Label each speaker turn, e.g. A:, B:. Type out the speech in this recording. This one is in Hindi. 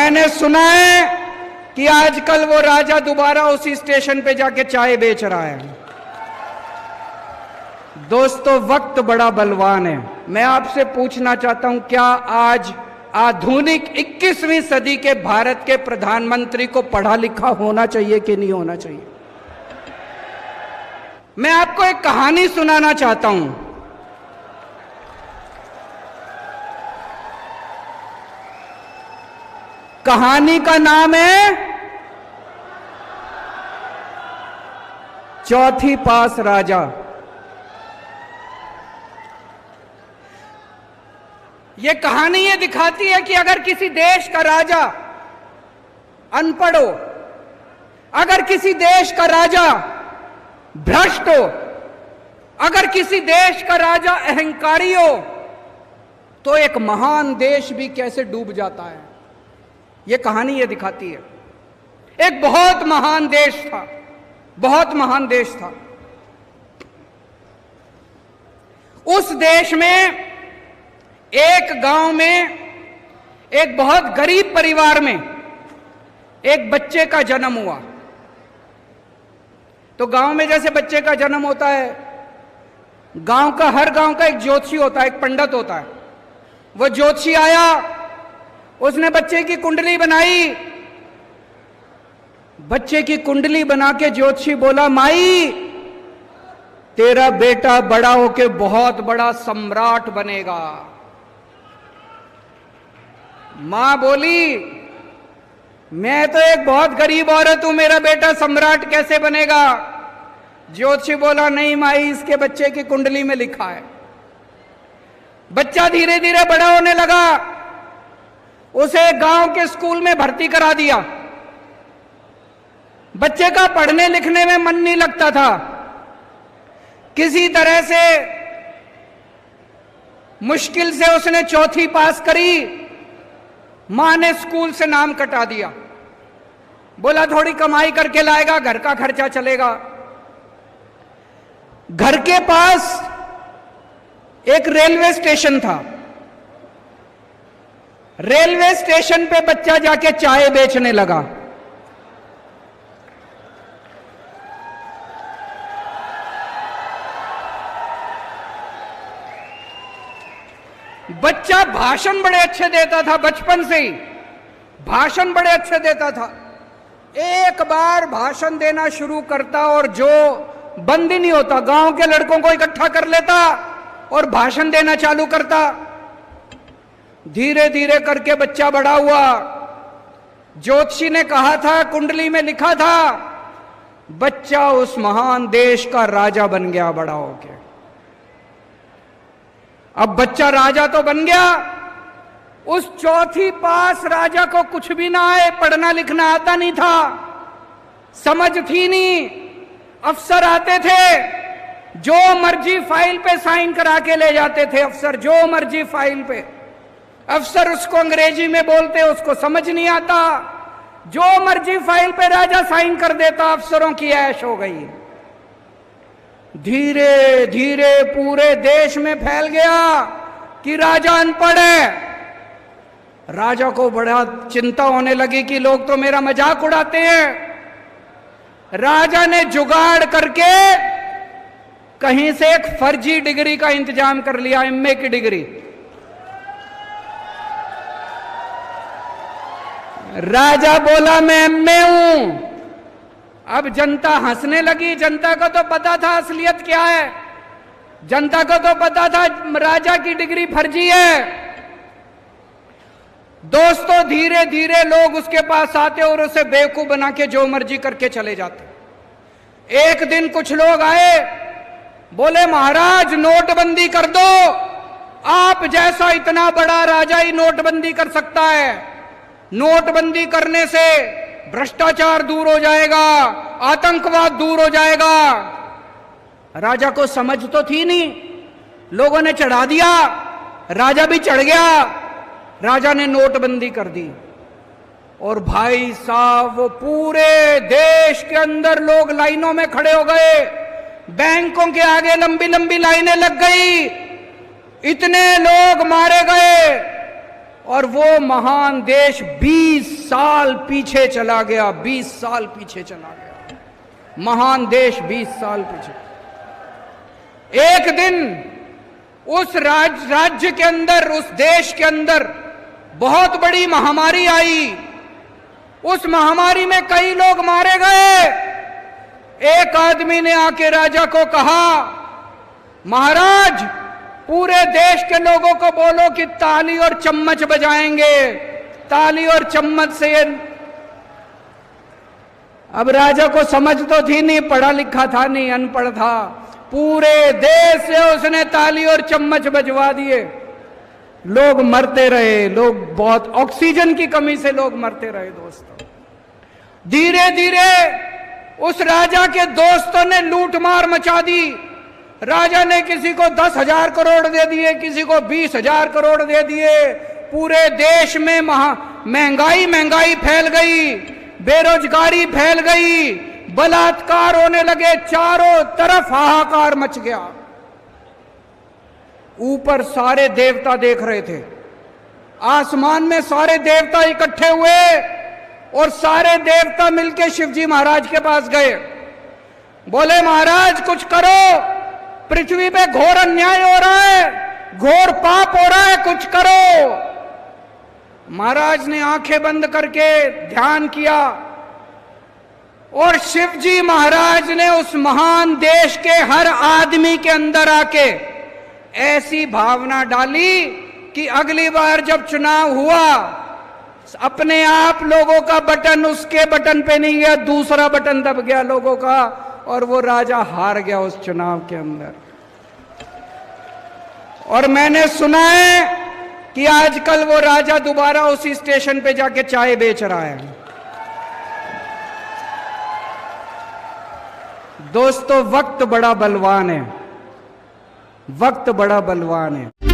A: मैंने सुना है कि आजकल वो राजा दोबारा उसी स्टेशन पे जाके चाय बेच रहा है। दोस्तों, वक्त बड़ा बलवान है। मैं आपसे पूछना चाहता हूं, क्या आज आधुनिक 21वीं सदी के भारत के प्रधानमंत्री को पढ़ा लिखा होना चाहिए कि नहीं होना चाहिए? मैं आपको एक कहानी सुनाना चाहता हूं। कहानी का नाम है चौथी पास राजा। यह कहानी ये दिखाती है कि अगर किसी देश का राजा अनपढ़ हो, अगर किसी देश का राजा भ्रष्ट हो, अगर किसी देश का राजा अहंकारी हो, तो एक महान देश भी कैसे डूब जाता है। यह कहानी ये दिखाती है। एक बहुत महान देश था, बहुत महान देश था। उस देश में एक गांव में एक बहुत गरीब परिवार में एक बच्चे का जन्म हुआ। तो गांव में जैसे बच्चे का जन्म होता है, हर गांव का एक ज्योतिषी होता है, एक पंडित होता है। वो ज्योतिषी आया, उसने बच्चे की कुंडली बनाई। बच्चे की कुंडली बना के ज्योतिषी बोला, माई तेरा बेटा बड़ा होके बहुत बड़ा सम्राट बनेगा। मां बोली, मैं तो एक बहुत गरीब औरत हूं, मेरा बेटा सम्राट कैसे बनेगा? ज्योतिषी बोला, नहीं माई, इसके बच्चे की कुंडली में लिखा है। बच्चा धीरे धीरे बड़ा होने लगा। उसे गांव के स्कूल में भर्ती करा दिया। बच्चे का पढ़ने लिखने में मन नहीं लगता था। किसी तरह से मुश्किल से उसने चौथी पास करी। मां ने स्कूल से नाम कटा दिया। बोला थोड़ी कमाई करके लाएगा, घर का खर्चा चलेगा। घर के पास एक रेलवे स्टेशन था। रेलवे स्टेशन पे बच्चा जाके चाय बेचने लगा। बच्चा भाषण बड़े अच्छे देता था, बचपन से ही भाषण बड़े अच्छे देता था। एक बार भाषण देना शुरू करता और जो बंद ही नहीं होता, गांव के लड़कों को इकट्ठा कर लेता और भाषण देना चालू करता। धीरे धीरे करके बच्चा बड़ा हुआ। ज्योतिषी ने कहा था, कुंडली में लिखा था, बच्चा उस महान देश का राजा बन गया बड़ा होके। अब बच्चा राजा तो बन गया। उस चौथी पास राजा को कुछ भी ना आए, पढ़ना लिखना आता नहीं था, समझ थी नहीं। अफसर आते थे, जो मर्जी फाइल पे साइन करा के ले जाते थे अफसर, जो मर्जी फाइल पे। अफसर उसको अंग्रेजी में बोलते, उसको समझ नहीं आता। जो मर्जी फाइल पे राजा साइन कर देता, अफसरों की ऐश हो गई। धीरे धीरे पूरे देश में फैल गया कि राजा अनपढ़ है। राजा को बड़ा चिंता होने लगी कि लोग तो मेरा मजाक उड़ाते हैं। राजा ने जुगाड़ करके कहीं से एक फर्जी डिग्री का इंतजाम कर लिया, एमए की डिग्री। राजा बोला, मैं एमए हूं। अब जनता हंसने लगी। जनता को तो पता था असलियत क्या है। जनता को तो पता था राजा की डिग्री फर्जी है। दोस्तों, धीरे धीरे लोग उसके पास आते और उसे बेवकूफ बना के जो मर्जी करके चले जाते। एक दिन कुछ लोग आए, बोले महाराज नोटबंदी कर दो, आप जैसा इतना बड़ा राजा ही नोटबंदी कर सकता है। नोटबंदी करने से भ्रष्टाचार दूर हो जाएगा, आतंकवाद दूर हो जाएगा। राजा को समझ तो थी नहीं, लोगों ने चढ़ा दिया, राजा भी चढ़ गया। राजा ने नोटबंदी कर दी और भाई साहब वो पूरे देश के अंदर लोग लाइनों में खड़े हो गए। बैंकों के आगे लंबी लंबी लाइनें लग गई, इतने लोग मारे गए और वो महान देश 20 साल पीछे चला गया, 20 साल पीछे चला गया। महान देश 20 साल पीछे। एक दिन उस राज्य के अंदर, उस देश के अंदर बहुत बड़ी महामारी आई। उस महामारी में कई लोग मारे गए। एक आदमी ने आके राजा को कहा, महाराज, पूरे देश के लोगों को बोलो कि ताली और चम्मच बजाएंगे, ताली और चम्मच से। अब राजा को समझ तो थी नहीं, पढ़ा लिखा था नहीं, अनपढ़ था। पूरे देश से उसने ताली और चम्मच बजवा दिए। लोग मरते रहे, लोग बहुत ऑक्सीजन की कमी से लोग मरते रहे। दोस्तों, धीरे धीरे उस राजा के दोस्तों ने लूटमार मचा दी। राजा ने किसी को 10,000 करोड़ दे दिए, किसी को 20,000 करोड़ दे दिए। पूरे देश में महंगाई फैल गई, बेरोजगारी फैल गई, बलात्कार होने लगे, चारों तरफ हाहाकार मच गया। ऊपर सारे देवता देख रहे थे, आसमान में सारे देवता इकट्ठे हुए और सारे देवता मिलके शिवजी महाराज के पास गए। बोले, महाराज कुछ करो, पृथ्वी पे घोर अन्याय हो रहा है, घोर पाप हो रहा है, कुछ करो। महाराज ने आंखें बंद करके ध्यान किया और शिवजी महाराज ने उस महान देश के हर आदमी के अंदर आके ऐसी भावना डाली कि अगली बार जब चुनाव हुआ, अपने आप लोगों का बटन उसके बटन पे नहीं गया, दूसरा बटन दब गया लोगों का, और वो राजा हार गया उस चुनाव के अंदर। और मैंने सुना है कि आजकल वो राजा दोबारा उसी स्टेशन पे जाके चाय बेच रहा है। दोस्तों, वक्त बड़ा बलवान है, वक्त बड़ा बलवान है।